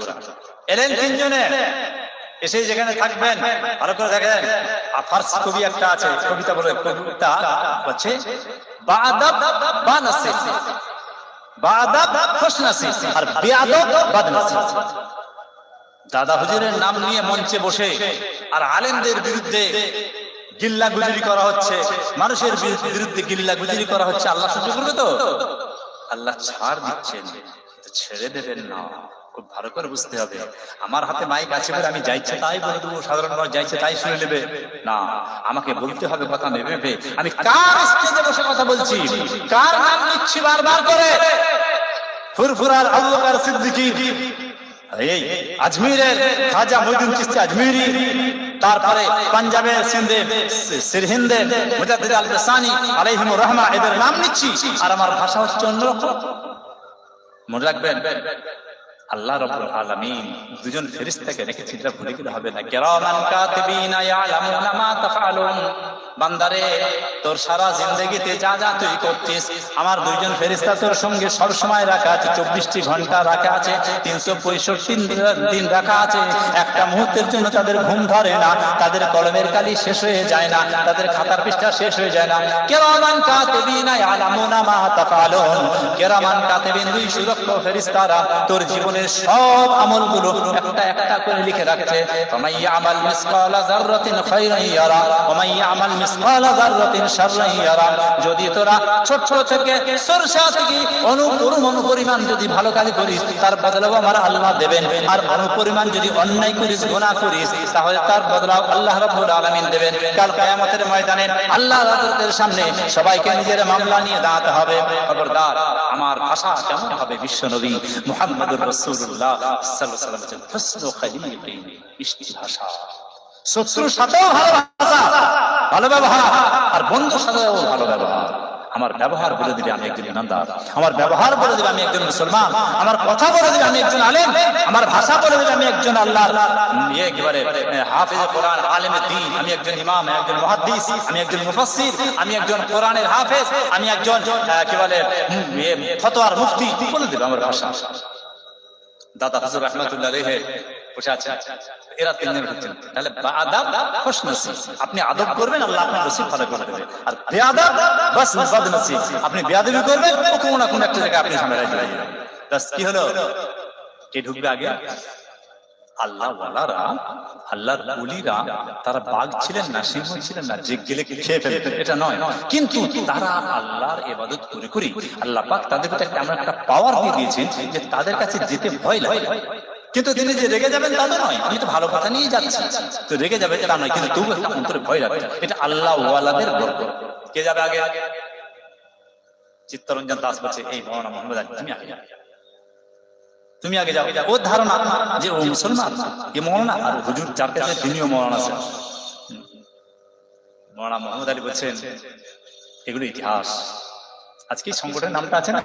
S1: এলেন তিনজনে, এসে যেখানে থাকবেন ভালো করে দেখেন। ফার্সি কবি একটা আছে, কবিতা বলে, কবিতা হচ্ছে বাদাব বা নাসিব, বাদাব খুশনাসি আর বেয়াদব বদনাসি। দাদা হুজুরের নাম নিয়ে মঞ্চে বসে আর আলেমদের বিরুদ্ধে গিল্লা গুজরি করা হচ্ছে, মানুষের বিরুদ্ধে গিল্লা গুজরি করা হচ্ছে। আল্লাহ সহ্য করবে তো? আল্লাহ ছাড় দিচ্ছেন, ছেড়ে দেবেন না। খুব ভালো করে বুঝতে হবে। আমার হাতে মাইক আছে বলে আমি যাইছে তাই বলে দেবো, সাধারণ মানুষ যাইছে তাই শুনে নেবে না। আমাকে বলতে হবে কথা ভেবে। আমি কার স্টেজে বসে কথা বলছি, কার নাম নিচ্ছি বারবার করে? ফুরফুরার আবু বকর সিদ্দিকী, এই আজমিরের খাজা মঈনুদ্দিন চিশতি আজমিরি, তারপরে পাঞ্জাবের সিন্ধে সিরহিন্দে মুজাদ্দিদ আল বাসানি আলাইহিমুর রাহমা, এদের নাম নিচ্ছি আর আমার ভাষা হচ্ছে অন্যরকম। মনে রাখবেন, আল্লাহ রাব্বুল আলামিন দুজন ফেরেশতাকে রেখেছেন, এটা ভুলে গেলে হবে না। কিরামান কাতিবিনা ইয়ালামুনা মা তাফআলুন। বান্দারে, তোর সারা জিন্দেগিতে যা যা তুই করছিস, আমার দুইজন ফেরেশতা তোর সঙ্গে সব সময় রাখা আছে। 24টি ঘন্টা রাখা আছে, 365 দিন রাখা আছে। একটা মুহূর্তের জন্য তাদের ঘুম ধরে না, তাদের কলমের কালি শেষ হয়ে যায় না, তাদের খাতার পৃষ্ঠা শেষ হয়ে যায় না। কিরামান কাতিবিনা ইয়ালামুনা মা তাফআলুন। কিরামান কাতিবিন, দুই সুরক্ষক ফেরেশতারা তোর জীবনের সব আমলগুলো একটা একটা করে লিখে রাখছে। ফামাই ইয়ামাল মিসকালা যাররাতিন খায়রান ইয়ারা ওয়া মান ইয়ামাল মিসকালা যাররাতিন শাররান ইয়ারা। যদি তোরা ছোট ছোট থেকে সরষা থেকে অনুপরিমাণ যদি ভালো কাজ করিস, তার বদলাও আমার আল্লাহ দেবেন। আর অনুপরিমাণ যদি অন্যায় করিস, গুনাহ করিস, তাহলে তার বদলাও আল্লাহ রাব্বুল আলামিন দেবেন। কাল কিয়ামতের ময়দানে আল্লাহ রাব্বুলের সামনে সবাইকে নিজের মামলা নিয়ে দাঁড়াতে হবে। খবরদার, আমার ভাষা কেমন হবে? বিশ্ব নবী মুহাম্মদুর রাসূলুল্লাহ সাল্লাল্লাহু আলাইহি ওয়াসাল্লাম হুসনু খলিলিন, মিষ্টি ভাষা, শত্রুর সাথেও ভালো ভাষা, ভালো ব্যবহার, আর বন্ধুর সাথেও ভালো ব্যবহার। আমার ব্যবহার বলে দিলে আমি একজন ইমানদার, আমার ব্যবহার বলে দিলে আমি একজন মুসলমান, আমার কথা বলে দিলে আমি একজন আলেম, আমার ভাষা বলে দিলে আমি একজন আল্লাহর একেবারে হাফেজে কোরআন, আলেমে দ্বীন, আমি একজন ইমাম, আমি একজন মুহাদ্দিস, আমি একজন মুফাসসির, আমি একজন কোরআনের হাফেজ, আমি একজন কি বলে ফতোয়ার মুফতি বলে দিবে আমার ভাষা। দাদা হুজুর রাহমাতুল্লাহ আলাইহি বসে আছে, এরা তিনজন হচ্ছেন। তাহলে আদাব খুশনসিব, আপনি আদব করবেন, আল্লাহ আপনার নসিব ভালো করে দেবে। আর বেয়াদব বাস বদনসিব, আপনি বেয়াদবি করবেন, কোনো না কোনো একটা জায়গায় আপনি ঝামেলায় জড়িয়ে যাবেন। বাস কি হলো? কে ঢুকবে আগে? আল্লাহ ওয়ালারা, আল্লাহর ওলিরা। তারা বাঘ ছিলেন না, সিংহ ছিলেন না যে গেলে খেয়ে ফেলতেন, এটা নয়। কিন্তু তারা আল্লাহর ইবাদত করে করে আল্লাহ পাক তাদের কাছে এমন একটা পাওয়ার দিয়ে দিয়েছেন যে তাদের কাছে যেতে ভয় লাগে। কিন্তু তিনি যে রেগে যাবেন তা তো নয়, আমি তো ভালো কথা নিয়ে যাচ্ছি, তো রেগে যাবে এটা নয়, কিন্তু তবু একটা অন্তরে ভয় লাগে। এটা আল্লাহ ওয়ালাদের বরকত। কে যাবে আগে? চিত্তরঞ্জন দাস বলছে, এই মাওলানা মুহাম্মদ আলী, তুমি আগে যাও, তুমি আগে যাও। ওর ধারণা যে ও মুসলমান, এ মাওলানা, আর হুজুর যার কাছে তিনিও মাওলানা আছেন। মাওলানা মুহাম্মদ আলী বলছেন, এগুলো ইতিহাস। আজকে এই সংগঠনের নামটা আছে না,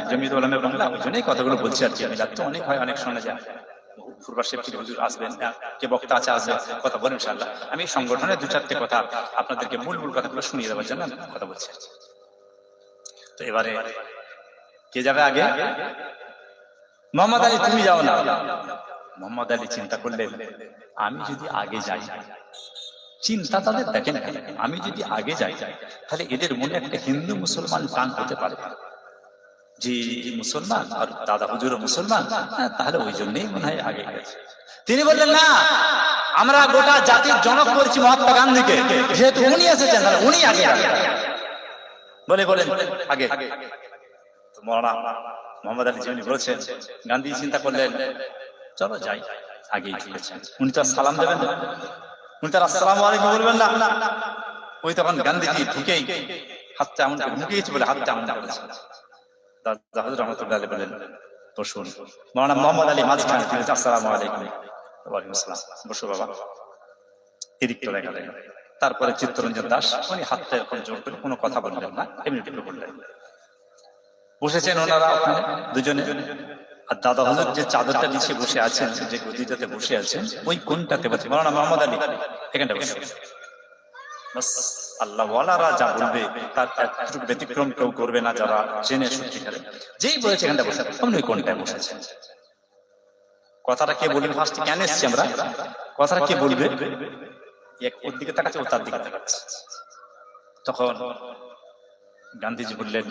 S1: জমিয়ত উলামায়ে বাংলা, ওই জন্যই কথাগুলো বলছি আর কি। আমি তো অনেক হয়, অনেক শোনা যায়। পূর্বাশে হুজুর আসবেন, কে বক্তা আছে আসবেন, কথা বলেন ইনশাআল্লাহ। আমি সংগঠনের দু চারটে কথা আপনাদেরকে মূল কথাগুলো শুনিয়ে দেওয়ার জন্য কথা বলছি। তো এবারে কে যাবে আগে? মোহাম্মদ আলী, তুমি যাও না। মোহাম্মদ আলী চিন্তা করলেন, আমি যদি আগে যাই, চিন্তা তাদের দেখেন, আমি যদি আগে যাই তাহলে এদের মনে একটা হিন্দু মুসলমান টান হতে পারে যে মুসলমান, আর দাদা হুজুরও মুসলমান, তাহলে ওই জন্যই মনে হয় আগে গেছে। তিনি বললেন, না, আমরা গোটা জাতির জনক করেছি মহাত্মা গান্ধীকে, যেহেতু উনি এসেছেন তাহলে উনি আগে বলে বলেন আগে। তো মাওলানা মোহাম্মদ আলী যিনি বলেছেন, গান্ধী চিন্তা করলেন, চলো যাই, আগেই চলেছেন। উনি তো সালাম দেবেন, উনি তার আসসালামু আলাইকুম বলবেন না। ওই তখন গান্ধীজি ঢুকেই হাতটা এমন করে মুখেছি বলে হাতটা এমন করেছে। দাদা হুজুর রাহমাতুল্লাহ আলাইহি বলেন, বসুন। মাওলানা মোহাম্মদ আলী মাঝখানে, তিনি আসসালামু আলাইকুম। ওয়ালাইকুম আসসালাম, বসো বাবা। এদিক তো দেখা যায়। তারপরে চিত্তরঞ্জন দাস, উনি হাতটা এরকম জোর করে কোনো কথা বললেন না, এমনি ঢুকে পড়লেন। বসেছেন ওনারা ওখানে দুজনে। আর দাদা হুজুর যে চাদরটা নিচে বসে আছেন, যে গদিটাতে বসে আছেন, ওই কোনটাতে বসে মাওলানা মোহাম্মদ আলী এখানটা বসে। বাস আল্লাহ ওয়ালারা যা বলবে তার একটু ব্যতিক্রম কেউ করবে না, যারা জেনে সত্যিকারে যেই বলেছে এখানটা বসে, ওই কোনটায় বসেছেন। কথাটা কে বলবে? ফার্স্টে কেন এসছি আমরা? কথাটা কে বলবে? এক ওর দিকে তাকাচ্ছে, ও তার দিকে তাকাচ্ছে। তখন গান্ধীজি বললেন,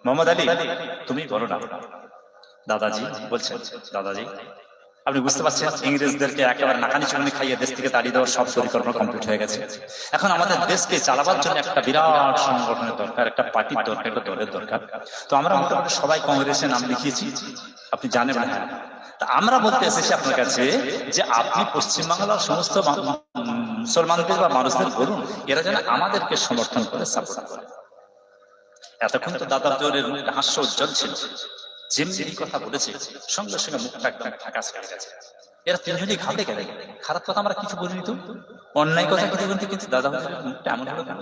S1: মোহাম্মদ আলী, তুমি বলো না। দাদাজি বলছেন, দাদাজি আপনি বুঝতে পারছেন, ইংরেজদেরকে একেবারে নাকানি চুকানি খাইয়ে দেশ থেকে তাড়িয়ে দেওয়ার সব পরিকল্পনা কমপ্লিট হয়ে গেছে। এখন আমাদের দেশকে চালাবার জন্য একটা বিরাট সংগঠনের দরকার, একটা পার্টির দরকার, একটা দলের দরকার। তো আমরা মোটামুটি সবাই কংগ্রেসের নাম লিখিয়েছি, আপনি জানেন। হ্যাঁ, তা আমরা বলতে এসেছি আপনার কাছে যে আপনি পশ্চিমবাংলার সমস্ত মুসলমানদের বা মানুষদের বলুন, এরা যেন আমাদেরকে সমর্থন করে, সাপোর্ট করে। এতক্ষণ তো দাদা জোরের মুখটা হাস্য উজ্জ্বল ছিল, যেমনি কথা বলেছে সঙ্গে সঙ্গে মুখটা একদম ফাঁকা হয়ে গেছে। এরা তিনজনই ঘাটে গেলে, খারাপ কথা আমরা কিছু বলিনি তো, অন্যায় কথা কিছু বলতে, কিন্তু দাদা হুজুরের মুখটা এমন হলো কেন?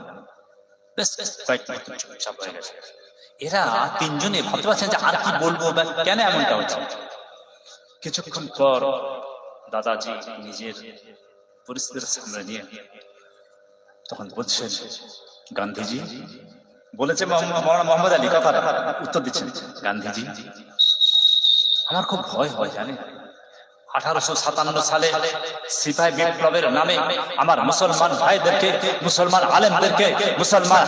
S1: বেশ কয়েক মুহূর্ত চুপচাপ হয়ে গেছে। এরা তিনজনে ভাবতে পারছেন যে আর কি বলবো বা কেন এমনটা হচ্ছে। কিছুক্ষণ পর দাদাজি নিজের পরিস্থিতির সামনে নিয়ে তখন বলছেন, গান্ধীজি বলেছে, মৌলানা মোহাম্মদ আলী কথাটা উত্তর দিচ্ছেন, গান্ধীজি আমার খুব ভয় হয় জানেন, 1857 সালে সিপাহী বিপ্লবের নামে আমার মুসলমান ভাইদেরকে, মুসলমান আলেমদেরকে, মুসলমান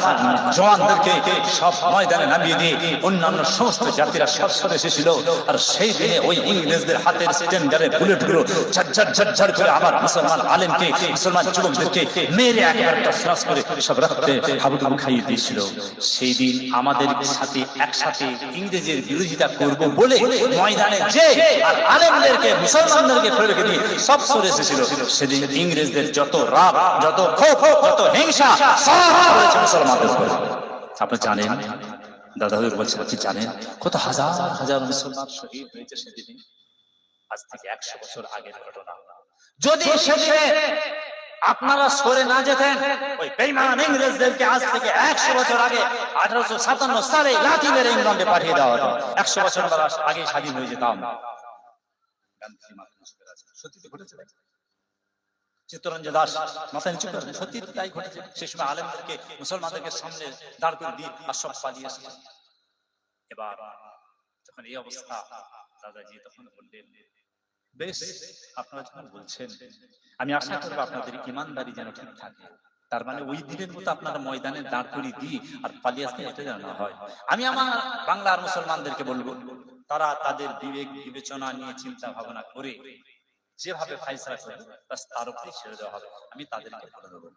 S1: জওয়ানদেরকে সব ময়দানে নামিয়ে দিয়ে অন্যান্য সমস্ত জাতিরা সব সরে এসেছিল। আর সেই দিনে ওই ইংরেজদের হাতের স্ট্যান্ডার্ডের বুলেটগুলো ঝরঝর ঝরঝর করে আমার মুসলমান আলেমকে, মুসলমান যুবকদেরকে মেরে একেবারে তছনছ করে সব রক্তে হাবুডুবু খাইয়ে দিয়েছিল। সেই দিন আমাদের সাথে একসাথে ইংরেজের বিরোধিতা করব বলে ময়দানে যে আর আলেমদেরকে, মুসলমানদেরকে ফেলে রেখে দিয়ে সব সরে এসেছিল, সেদিন ইংরেজদের যত রাগ, যত ক্ষোভ, যত হিংসা সব হয়েছে মুসলমানদের উপর। আপনি জানেন, দাদা হুজুর বলছেন, আপনি জানেন কত হাজার হাজার মুসলমান শহীদ হয়েছে সেদিন? আজ থেকে 100 বছর আগের ঘটনা। যদি সেদিনে আপনারা সরে না যেতেন, ওই বেঈমান ইংরেজদেরকে আজ থেকে 100 বছর আগে 1857 সালে লাঠি মেরে ইংল্যান্ডে পাঠিয়ে দেওয়া হতো। 100 বছর আগে স্বাধীন হয়ে যেতাম। সত্যি তো ঘটেছে, চিত্তরঞ্জন দাস মাথায় নিচু করেন, সত্যি তো তাই ঘটেছে। সেই সময় আলেমদেরকে, মুসলমানদেরকে সামনে দাঁড় করে দিয়ে আর সব পালিয়ে এসেছে। এবার যখন এই অবস্থা, দাদাজি তখন বললেন, বেশ আপনারা যখন বলছেন, আমি আশা করবো আপনাদের ইমানদারি যেন ঠিক থাকে। তার মানে ওই দিনের মতো আপনারা ময়দানে দাঁড় করিয়ে দিই আর পালিয়ে আসতে, এটা যেন না হয়। আমি আমার বাংলার মুসলমানদেরকে বলবো, তারা তাদের বিবেক বিবেচনা নিয়ে চিন্তা ভাবনা করে যেভাবে ফাইসলা করবে তার উপরে ছেড়ে দেওয়া হবে, আমি তাদেরকে বলে দেবো।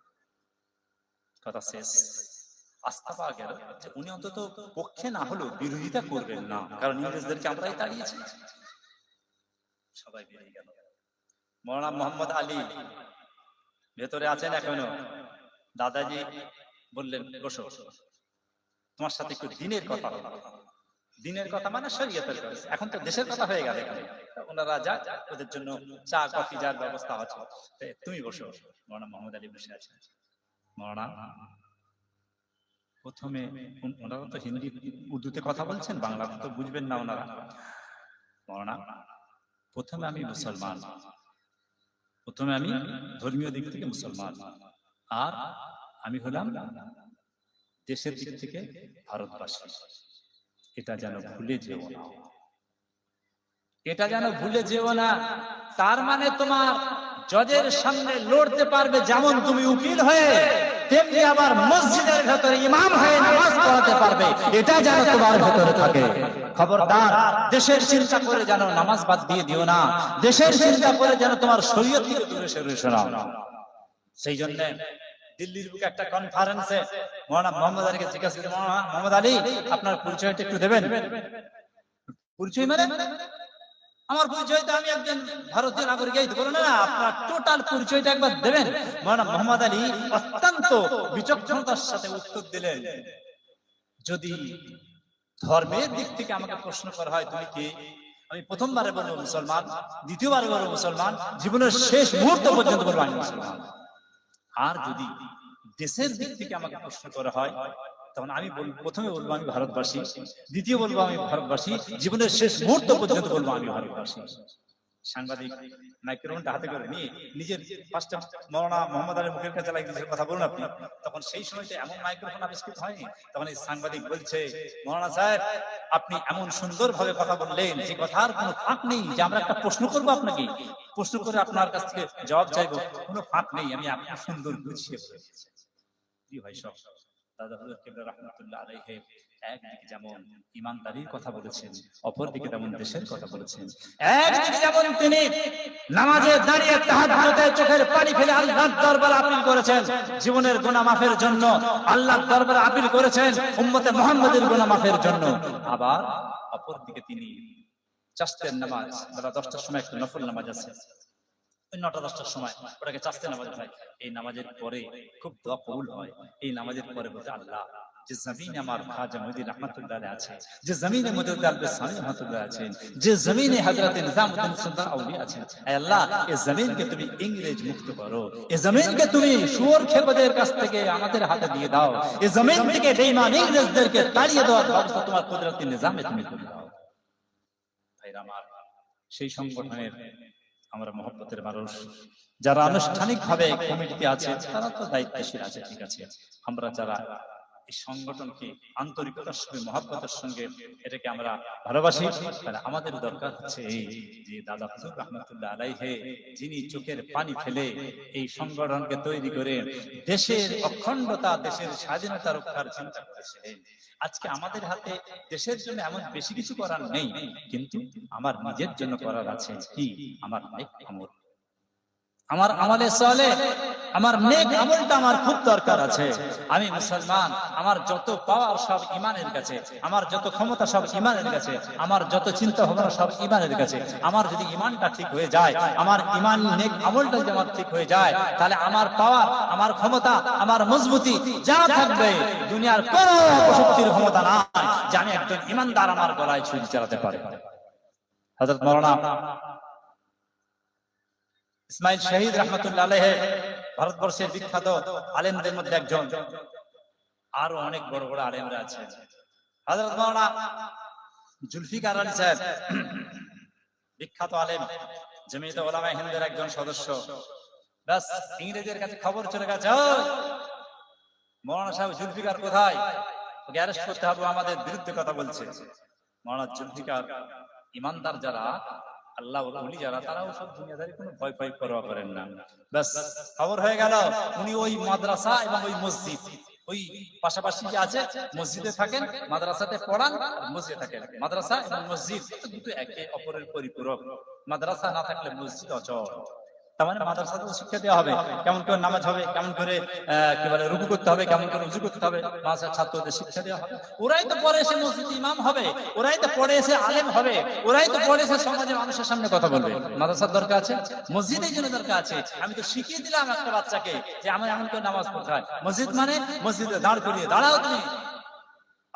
S1: কথা শেষ। আস্থা পাওয়া গেল যে উনি অন্তত পক্ষে না হলেও বিরোধিতা করবেন না, কারণ ইংরেজদেরকে আমরাই তাড়িয়েছি। সবাই বেরিয়ে গেল। মৌলানা মোহাম্মদ আলী ভেতরে আছেন এখনো। দাদাজি বললেন, বসো, তোমার সাথে একটু দিনের কথা হবে। দিনের কথা মানে শরীয়তের কথা, এখন তো দেশের কথা হয়ে গেল এখানে। ওনারা যাক, ওদের জন্য চা কফি যার ব্যবস্থা আছে, তুমি বসো। মৌলানা মোহাম্মদ আলী বসে আছেন। মৌলানা প্রথমে, ওনারা তো হিন্দি উর্দুতে কথা বলছেন, বাংলা তো বুঝবেন না ওনারা। মৌলানা প্রথমে আমি মুসলমান, প্রথমে আমি ধর্মীয় দিক থেকে মুসলমান, আর আমি হলাম দেশের দিক থেকে ভারতবাসী। এটা যেন ভুলে যেও না, এটা যেন ভুলে যেও না। তার মানে তোমার জজের সামনে লড়তে পারবে যেমন তুমি উকিল হয়ে, তেমনি আবার মসজিদের ভেতরে ইমাম হয়ে নামাজ পড়াতে পারবে, এটা যেন তোমার ভেতরে থাকে। খবরদার, দেশের চিন্তা করে যেন নামাজ বাদ দিয়ে দিও না, দেশের চিন্তা করে যেন তোমার শরীয়ত থেকে দূরে সরে এসো না। সেই জন্য দিল্লির বুকে একটা কনফারেন্সে মৌলানা মোহাম্মদ আলীকে জিজ্ঞাসা করলেন, মৌলানা মোহাম্মদ আলী আপনার পরিচয়টা একটু দেবেন। পরিচয় মানে? আমার পরিচয় তো আমি একজন ভারতীয় নাগরিক। এই তো বলো না, আপনার টোটাল পরিচয়টা একবার দেবেন। মৌলানা মোহাম্মদ আলী অত্যন্ত বিচক্ষণতার সাথে উত্তর দিলেন, যদি ধর্মের দিক থেকে আমাকে প্রশ্ন করা হয় তুমি কি, আমি প্রথমবারে বলবো মুসলমান, দ্বিতীয়বারে বলবো মুসলমান, জীবনের শেষ মুহূর্ত পর্যন্ত বলবো আমি মুসলমান। আর যদি দেশের দিক থেকে আমাকে প্রশ্ন করা হয়, তখন আমি প্রথমে বলবো আমি ভারতবাসী, দ্বিতীয় বলবো আমি ভারতবাসী, জীবনের শেষ মুহূর্ত পর্যন্ত বলবো আমি ভারতবাসী। সাংবাদিক মাইক্রোফোনটা হাতে করে নিয়ে নিজের পাঁচটা মৌলানা মোহাম্মদ আলীর মুখের কাছে লাগিয়ে কথা বলুন আপনি। তখন সেই সময়তে এমন মাইক্রোফোন আবিষ্কৃত হয়নি। তখন এই সাংবাদিক বলছে, মৌলানা সাহেব আপনি এমন সুন্দর ভাবে কথা বললেন যে কথার কোনো ফাঁক নেই, যে আমরা একটা প্রশ্ন করবো আপনাকে, প্রশ্ন করে আপনার কাছ থেকে জবাব চাইবো, কোনো ফাঁক নেই, আমি আপনার সুন্দর বুঝিয়ে বলেছি। কি ভাই সব দাদা হুজুর কিবলা রাহমাতুল্লাহ আলাইহি একদিকে যেমন ইমানদারির কথা বলেছেন, অপরদিকে তেমন দেশের কথা বলেছেন। একদিকে যেমন তিনি নামাজে দাঁড়িয়ে তাহাজ্জুদে চোখের পানি ফেলে আল্লাহর দরবারে আপিল করেছেন জীবনের গুনাহ মাফের জন্য, আল্লাহর দরবারে আপিল করেছেন উম্মতে মুহাম্মাদের গুনাহ মাফের জন্য। আবার অপরদিকে তিনি চাস্তের নামাজ, বেলা 10টার সময় একটা নফল নামাজ আছে, 9টা-10টার সময় ওটাকে চাস্তে নামাজ হয়। এই নামাজের পরে খুব দোয়া কবুল হয়। এই নামাজের পরে বলতে, আল্লাহ যে জমিনে আমার খাজা মঈনুদ্দিন রহমাতুল্লাহ আলাইহি আছে, যে জমিনে মুজাদ্দিদ আল-বিসামি রহমাতুল্লাহ আছেন, যে জমিনে হযরত নিজামউদ্দিন সুলতান আউলিয়া আছেন, হে আল্লাহ এই জমিনকে তুমি ইংরেজ মুক্ত করো, এই জমিনকে তুমি শুয়োর খেপদের কাছ থেকে আমাদের হাতে দিয়ে দাও, এই জমিন থেকে বেঈমান ইংরেজদেরকে তাড়িয়ে দেওয়ার ব্যবস্থা তোমার কুদরতি নিজামে তুমি করে দাও। ভাইরা আমার, সেই সংগঠনের আমরা মহব্বতের মানুষ যারা আনুষ্ঠানিকভাবে কমিটিতে আছে তারা তো দায়িত্বশীল আছে, ঠিক আছে। আমরা যারা এই সংগঠনকে আন্তরিকতার সঙ্গে মহব্বতের সঙ্গে এটাকে আমরা ভালোবাসি, তাহলে আমাদের দরকার হচ্ছে এই যে দাদা হুজুর রহমাতুল্লাহ আলাইহি যিনি চোখের পানি ফেলে এই সংগঠনকে তৈরি করে দেশের অখণ্ডতা, দেশের স্বাধীনতা রক্ষার চিন্তা করেছিলেন। আজকে আমাদের হাতে দেশের জন্য এমন বেশি কিছু করার নেই, কিন্তু আমার নিজের জন্য করার আছে কি, আমার নেক আমল, আমার আমলে সালেহ, আমার নেক আমলটা আমার খুব দরকার আছে। আমি মুসলমান, আমার যত পাওয়ার সব ঈমানের কাছে, আমার যত ক্ষমতা সব ঈমানের কাছে, আমার যত চিন্তা ভাবনা সব ঈমানের কাছে। আমার যদি ঈমানটা ঠিক হয়ে যায়, আমার ঈমান নেক আমলটা যদি আমার ঠিক হয়ে যায়, তাহলে আমার পাওয়ার, আমার ক্ষমতা, আমার মজবুতি যা থাকবে দুনিয়ার কোন শক্তির ক্ষমতা নাই যে আমি একজন ঈমানদার আমার গলায় ছুরি চালাতে পারে। হযরত মাওলানা ইসমাইল শহীদ রহমাতুল্লাহ আলাইহি ভারতবর্ষের বিখ্যাত আলেমদের মধ্যে একজন, আরো অনেক বড় বড় আলেমরা আছেন। হযরত মাওলানা জুলফিকার আলী সাহেব বিখ্যাত আলেম, জমিয়তে উলামায়ে হিন্দের একজন সদস্য। বাস ইংরেজের কাছে খবর চলে গেছে, মাওলানা সাহেব জুলফিকার কোথায়, ওকে অ্যারেস্ট করতে হবে, আমাদের বিরুদ্ধে কথা বলছে। মাওলানা জুলফিকার ইমানদার যারা, আল্লাহর ওলি যারা, তারাও সব দুনিয়াদারি কোনো ভয় ভয় পরোয়া করেন না। বাস খবর হয়ে গেল, উনি ওই মাদ্রাসা এবং ওই মসজিদ, ওই পাশাপাশি যে আছে, মসজিদে থাকেন, মাদ্রাসাতে পড়ান, মসজিদে থাকেন। মাদ্রাসা এবং মসজিদ দুটো একে অপরের পরিপূরক। মাদ্রাসা না থাকলে মসজিদ অচল। তার মানে মাদ্রাসাতে শিক্ষা দেওয়া হবে কেমন করে নামাজ হবে, কেমন করে কি বলে রুকু করতে হবে, কেমন করে উযু করতে হবে, মাদ্রাসার ছাত্রদের শিক্ষা দেওয়া হবে। ওরাই তো পরে এসে মসজিদ ইমাম হবে, ওরাই তো পরে এসে আলেম হবে, ওরাই তো পরে এসে সমাজে মানুষের সামনে কথা বলবে। মাদ্রাসার দরকার আছে, মসজিদ এই জন্য দরকার আছে। আমি তো শিখিয়ে দিলাম একটা বাচ্চাকে যে আমার এমন করে নামাজ পড়তে হয়। মসজিদ মানে মসজিদে দাঁড় করিয়ে দাঁড়াও তুমি,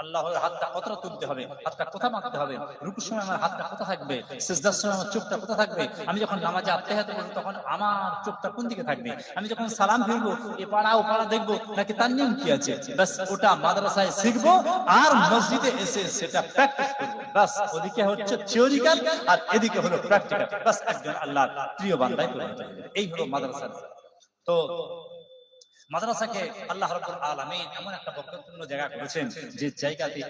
S1: আল্লাহর হাতটা কতটা তুলতে হবে, হাতটা কোথা মারতে হবে, রুকুর সময় আমার হাতটা কোথা থাকবে, সিজদার সময় আমার চোখটা কোথা থাকবে, আমি যখন নামাজে আত্তাহিয়াত করব তখন আমার চোখটা কোন দিকে থাকবে, আমি যখন সালাম ফিরবো এ পাড়া ও পাড়া দেখবো নাকি তার নিয়ম কি আছে। বাস ওটা মাদ্রাসায় শিখবো আর মসজিদে এসে সেটা প্র্যাকটিস করবো। বাস ওদিকে হচ্ছে থিওরিক্যাল আর এদিকে হলো প্র্যাকটিক্যাল। বাস একজন আল্লাহর প্রিয় বান্দায় পরিণত হবে। এই হলো মাদ্রাসার। তো মাদ্রাসাকে আল্লাহ রাব্বুল আলামিন এমন একটা বরকতপূর্ণ জায়গা করেছেন যে জায়গাতে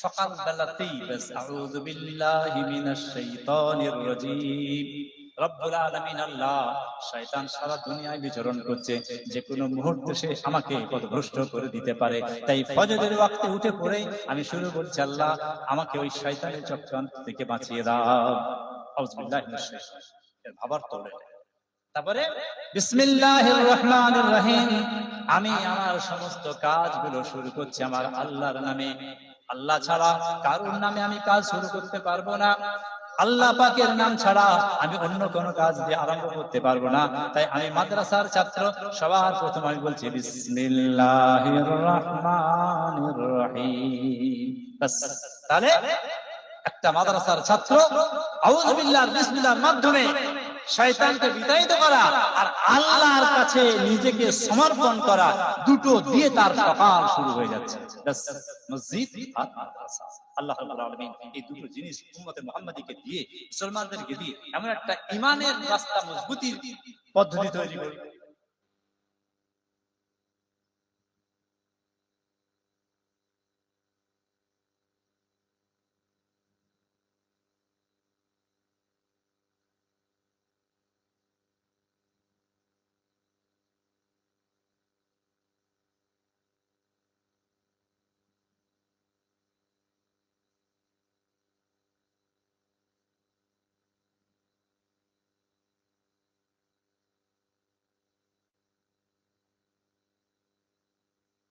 S1: সকাল বেলাতেই বাস আউযু বিল্লাহি মিনাশ শাইতানির রাজীম, রব্বুল আলামিন আল্লাহ, শয়তান সারা দুনিয়ায় বিচরণ করছে, যে কোনো মুহূর্তে সে আমাকে পথভ্রষ্ট করে দিতে পারে। তাই ফজরের ওয়াক্তে উঠে পড়ে আমি শুরু করছি, আল্লাহ আমাকে ওই শয়তানের চক্রান্ত থেকে বাঁচিয়ে দাও। আউযু বিল্লাহি মিনাশ শাইতানির রাজীম ভাবার তোলে। তারপরে বিসমিল্লাহির রহমানির রহিম, আমি আমার সমস্ত কাজগুলো শুরু করছি আমার আল্লাহর নামে। আল্লাহ ছাড়া কারোর নামে আমি কাজ শুরু করতে পারবো না। আল্লাহ পাকের নাম ছাড়া আমি অন্য কোনো কাজ দিয়ে আরম্ভ করতে পারবো না। তাই আমি মাদ্রাসার ছাত্র, সবার প্রথম আমি বলছি বিসমিল্লাহির রহমানির রহিম। বাস তাহলে একটা মাদ্রাসার ছাত্র আউযু বিল্লাহ বিসমিল্লাহর মাধ্যমে শয়তানকে বিতাড়িত করা আর আল্লাহর কাছে নিজেকে সমর্পণ করা, দুটো দিয়ে তার সকাল শুরু হয়ে যাচ্ছে। মসজিদ আর মাদ্রাসা, আল্লাহ রাব্বুল আলামিন এই দুটো জিনিস উম্মতে মুহাম্মাদীকে দিয়ে, মুসলমানদেরকে দিয়ে এমন একটা ঈমানের রাস্তা, মজবুতির পদ্ধতি তৈরি করে